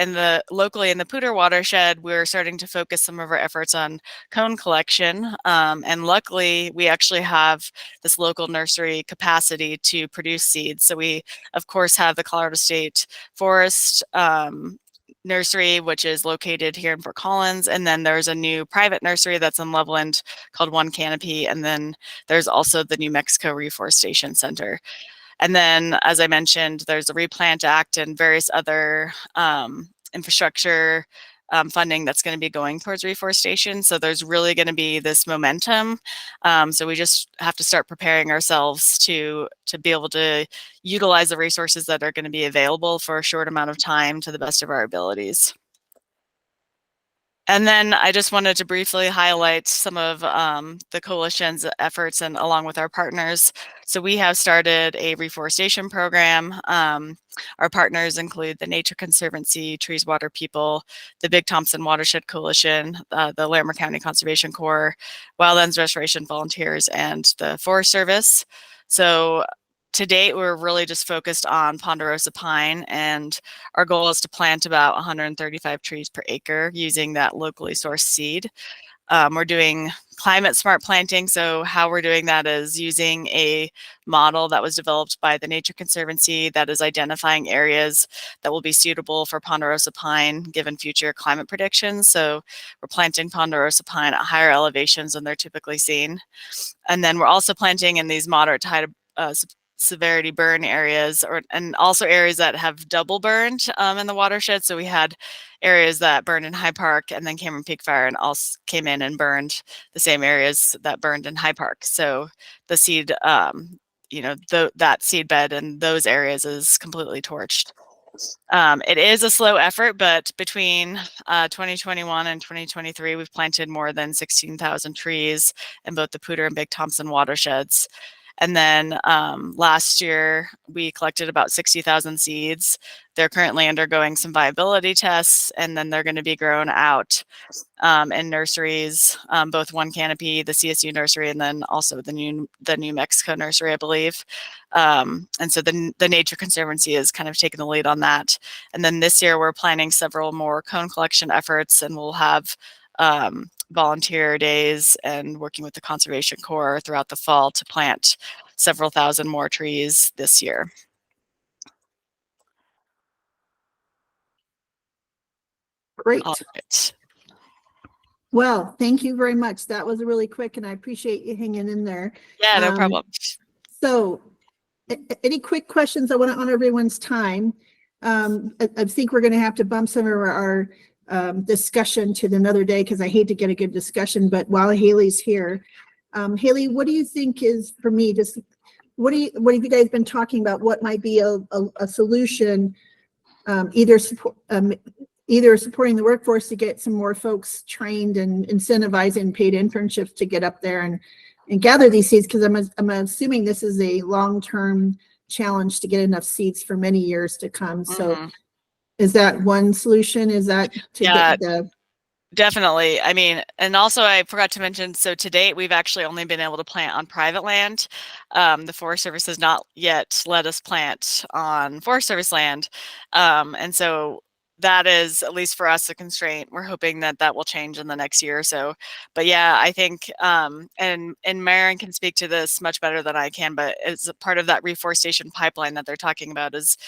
locally in the Poudre watershed, we're starting to focus some of our efforts on cone collection. And luckily, we actually have this local nursery capacity to produce seeds. So we, of course, have the Colorado State Forest nursery, which is located here in Fort Collins. And then there's a new private nursery that's in Loveland called One Canopy. And then there's also the New Mexico Reforestation Center. And then, as I mentioned, there's the Replant Act and various other infrastructure funding that's going to be going towards reforestation. So there's really going to be this momentum. So we just have to start preparing ourselves to be able to utilize the resources that are going to be available for a short amount of time to the best of our abilities. And then I just wanted to briefly highlight some of the coalition's efforts and along with our partners. So we have started a reforestation program. Our partners include the Nature Conservancy, Trees, Water People, the Big Thompson Watershed Coalition, the Larimer County Conservation Corps, Wildlands Restoration Volunteers, and the Forest Service. So to date, we're really just focused on ponderosa pine, and our goal is to plant about 135 trees per acre using that locally sourced seed. We're doing climate smart planting. So how we're doing that is using a model that was developed by the Nature Conservancy that is identifying areas that will be suitable for ponderosa pine given future climate predictions. So we're planting ponderosa pine at higher elevations than they're typically seen. And then we're also planting in these moderate to high severity burn areas, and also areas that have double burned in the watershed. So we had areas that burned in High Park, and then Cameron Peak Fire and also came in and burned the same areas that burned in High Park. So the seed, that seed bed in those areas is completely torched. It is a slow effort, but between 2021 and 2023, we've planted more than 16,000 trees in both the Poudre and Big Thompson watersheds. And then last year we collected about 60,000 seeds. They're currently undergoing some viability tests, and then they're going to be grown out in nurseries, both One Canopy, the CSU nursery, and then also the New Mexico nursery, I believe. And so the Nature Conservancy has kind of taken the lead on that. And then this year we're planning several more cone collection efforts, and we'll have volunteer days and working with the Conservation Corps throughout the fall to plant several thousand more trees this year. Great. All right. Well, thank you very much. That was really quick, and I appreciate you hanging in there. Yeah, no problem. So any quick questions? I want to honor everyone's time. I think we're going to have to bump some of our discussion to another day because I hate to get a good discussion, but while Haley's here, Haley, what do you think is, for me, just what have you guys been talking about? What might be a solution, either supporting the workforce to get some more folks trained and incentivizing paid internships to get up there and gather these seeds, because I'm assuming this is a long-term challenge to get enough seeds for many years to come. So is that one solution? Is that to get the... Definitely. I mean, and also I forgot to mention, so to date, we've actually only been able to plant on private land. The Forest Service has not yet let us plant on Forest Service land. And so that is, at least for us, a constraint. We're hoping that that will change in the next year or so. But yeah, I think, and Maren can speak to this much better than I can, but as a part of that reforestation pipeline that they're talking about is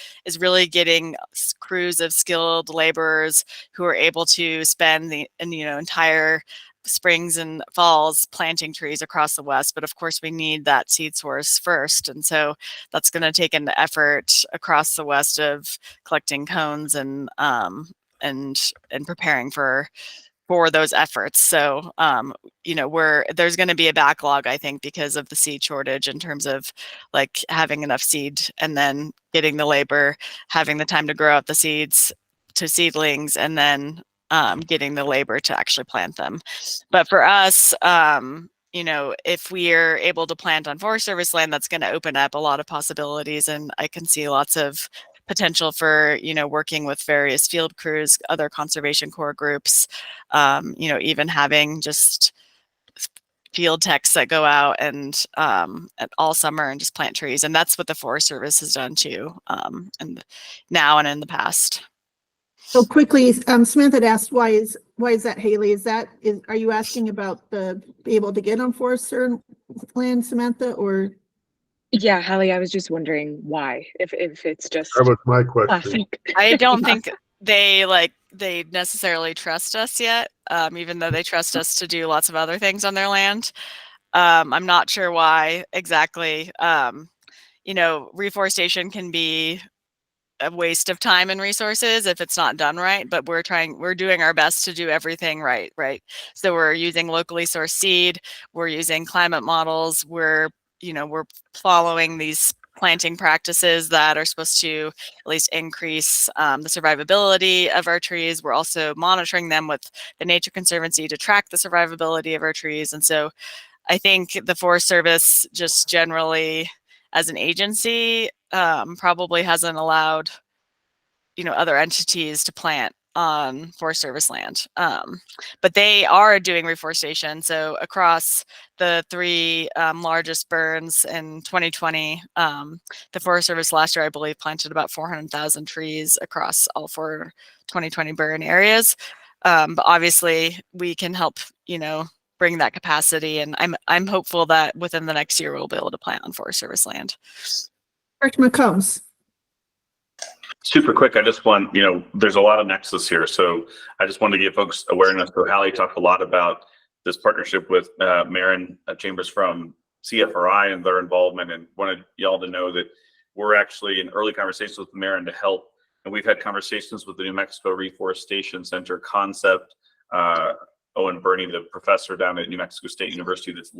really getting crews of skilled laborers who are able to spend the entire springs and falls planting trees across the West. But of course we need that seed source first. And so that's going to take an effort across the West of collecting cones and preparing for those efforts. So, there's going to be a backlog, I think, because of the seed shortage in terms of like having enough seed and then getting the labor, having the time to grow up the seeds to seedlings, and then getting the labor to actually plant them. But for us, if we are able to plant on Forest Service land, that's going to open up a lot of possibilities. And I can see lots of potential for, working with various field crews, other Conservation Corps groups, even having just field techs that go out and all summer and just plant trees. And that's what the Forest Service has done too, and now and in the past. So quickly, Samantha had asked, why is that, Haley? Are you asking about be able to get on Forest Service land, Samantha, or? Yeah, Hallie, I was just wondering why, if it's just That was my question. classic. I don't think they necessarily trust us yet, even though they trust us to do lots of other things on their land. I'm not sure why exactly. Reforestation can be a waste of time and resources if it's not done right, but we're doing our best to do everything right. So we're using locally sourced seed, we're using climate models, we're following these planting practices that are supposed to at least increase the survivability of our trees. We're also monitoring them with the Nature Conservancy to track the survivability of our trees. And so I think the Forest Service just generally as an agency probably hasn't allowed other entities to plant on Forest Service land, but they are doing reforestation. So across the 3 largest burns in 2020, the Forest Service last year, I believe, planted about 400,000 trees across all 4 2020 burn areas. But obviously we can help bring that capacity, and I'm hopeful that within the next year we'll be able to plant on Forest Service land. Dr. McCombs. Super quick. I just want, there's a lot of nexus here. So I just wanted to give folks awareness. So Hallie talked a lot about this partnership with Maren Chambers from CFRI and their involvement, and wanted y'all to know that we're actually in early conversations with Maren to help. And we've had conversations with the New Mexico Reforestation Center Concept, Owen Burney, the professor down at New Mexico State University that's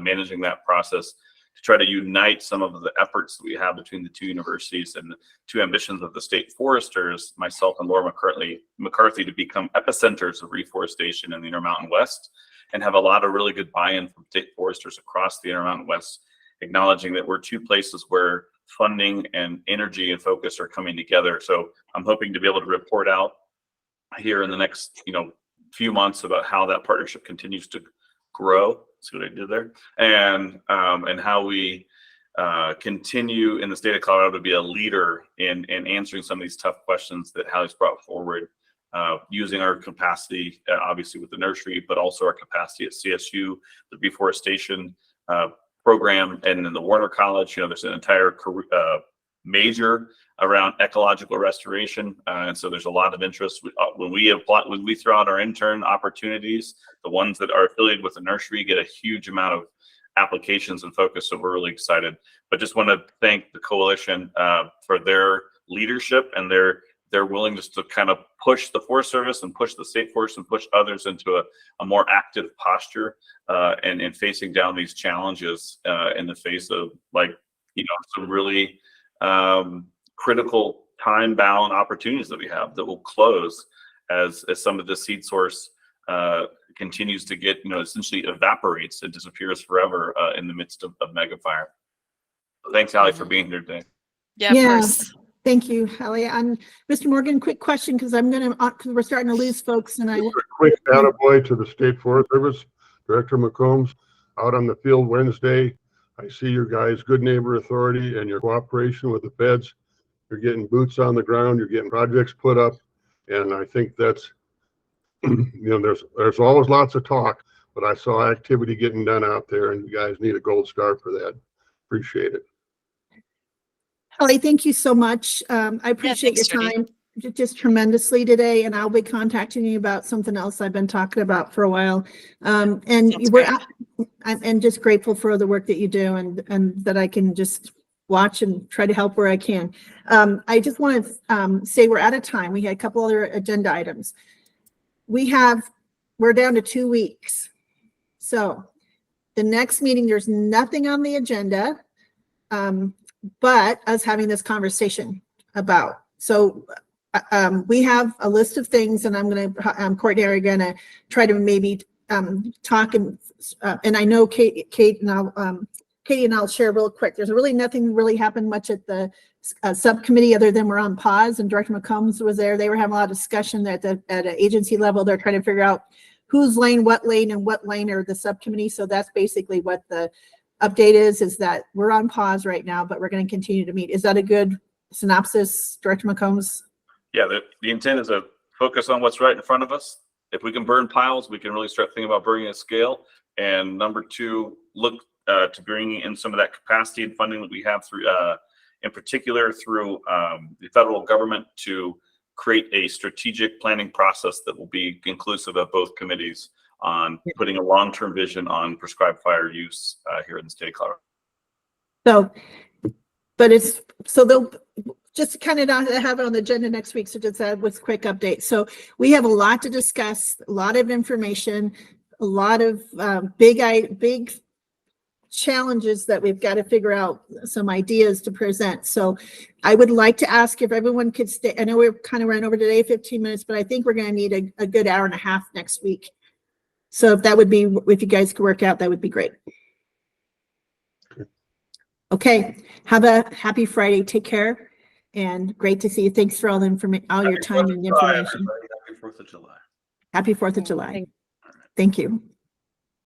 managing that process, to try to unite some of the efforts that we have between the 2 universities and the 2 ambitions of the state foresters, myself and Laura McCarthy, to become epicenters of reforestation in the Intermountain West, and have a lot of really good buy-in from state foresters across the Intermountain West, acknowledging that we're two places where funding and energy and focus are coming together. So I'm hoping to be able to report out here in the next, few months about how that partnership continues to grow. See what I did there? And how we continue in the state of Colorado to be a leader in answering some of these tough questions that Hallie's brought forward, using our capacity, obviously with the nursery, but also our capacity at CSU, the reforestation program, and in the Warner College. There's an entire major around ecological restoration, and so there's a lot of interest. When we throw out our intern opportunities, the ones that are affiliated with the nursery get a huge amount of applications and focus. So we're really excited. But just want to thank the coalition for their leadership and their willingness to kind of push the Forest Service and push the State Forest and push others into a more active posture and facing down these challenges in the face of some really critical time-bound opportunities that we have that will close as some of the seed source continues to get, essentially evaporates and disappears forever in the midst of mega fire. Thanks, Hallie, for being here today. Yeah, of course. Thank you, Hallie. And Mr. Morgan, quick question, because because we're starting to lose folks, and Just a quick attaboy to the State Forest Service, Director McCombs, out on the field Wednesday. I see your guys' good neighbor authority and your cooperation with the feds. You're getting boots on the ground, you're getting projects put up, and I think that's, there's always lots of talk, but I saw activity getting done out there, and you guys need a gold star for that. Appreciate it. Hallie, thank you so much. I appreciate thanks, your Jody. time just tremendously today, and I'll be contacting you about something else I've been talking about for a while. And Sounds I'm just grateful for the work that you do, and that I can just watch and try to help where I can. I just want to say we're out of time. We had a couple other agenda items. We're down to 2 weeks. So the next meeting, there's nothing on the agenda, but us having this conversation about. So we have a list of things, and Courtney are going to try to maybe talk, and I know Katie and I'll share real quick. There's really nothing really happened much at the subcommittee other than we're on pause, and Director McCombs was there. They were having a lot of discussion at an agency level. They're trying to figure out whose lane, and what lane are the subcommittee. So that's basically what the update is that we're on pause right now, but we're going to continue to meet. Is that a good synopsis, Director McCombs? Yeah, the intent is to focus on what's right in front of us. If we can burn piles, we can really start thinking about burning at scale. And number two, look to bringing in some of that capacity and funding that we have through, in particular through the federal government, to create a strategic planning process that will be inclusive of both committees on putting a long-term vision on prescribed fire use here in the state of Colorado. They'll just kind of have it on the agenda next week. So just with quick update. So we have a lot to discuss, a lot of information, a lot of big challenges that we've got to figure out, some ideas to present. So I would like to ask if everyone could stay. I know we're kind of ran over today, 15 minutes, but I think we're going to need a good hour and a half next week. So if you guys could work out, that would be great. Okay. Have a happy Friday. Take care, and great to see you. Thanks for all the information, all your time and information. Happy 4th of July. Happy 4th of July. Thank you.